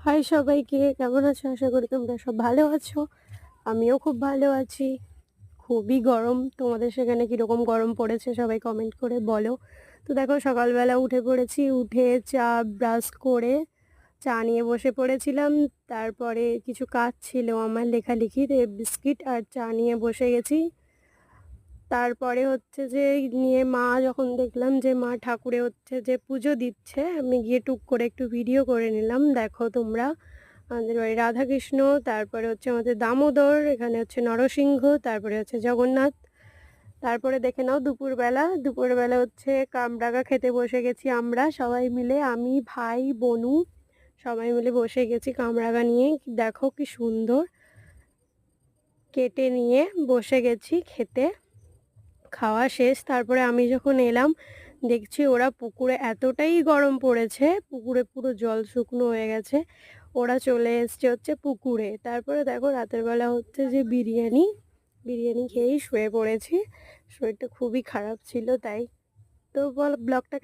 High সবাইকে, কেমন আছো? আশা করি তোমরা সব ভালো আছো। আমিও খুব ভালো আছি। খুবই গরম। তোমাদের সেখানে কীরকম গরম পড়েছে সবাই কমেন্ট করে বলো। তো দেখো, সকালবেলা উঠে পড়েছি। উঠে চা ব্রাশ করে চা নিয়ে বসে পড়েছিলাম। তারপরে কিছু কাজ ছিল আমার লেখালেখি, বিস্কিট আর চা নিয়ে বসে গেছি। তারপরে হচ্ছে যে নিয়ে মা যখন দেখলাম যে মা ঠাকুরে হচ্ছে যে পুজো দিচ্ছে, আমি গিয়ে টুক করে একটু ভিডিও করে নিলাম। দেখো তোমরা, আমাদের বাড়ি রাধাকৃষ্ণ, তারপরে হচ্ছে আমাদের দামোদর, এখানে হচ্ছে নরসিংহ, তারপরে হচ্ছে জগন্নাথ। তারপরে দেখে নাও দুপুরবেলা হচ্ছে কামরাঙা খেতে বসে গেছি আমরা সবাই মিলে। আমি, ভাই, বনু সবাই মিলে বসে গেছি কামরাঙা নিয়ে। দেখো কি সুন্দর কেটে নিয়ে বসে গেছি খেতে। খাওয়া শেষ। তারপরে আমি যখন এলাম দেখছি ওরা পুকুরে, এতটাই গরম পড়েছে পুকুরে পুরো জল শুকনো হয়ে গেছে, ওরা চলে এসছে হচ্ছে পুকুরে। তারপরে দেখো রাতের বেলা হচ্ছে যে বিরিয়ানি বিরিয়ানি খেয়েই শুয়ে পড়েছি। শরীরটা খুবই খারাপ ছিল তাই। তো বল ব্লগটা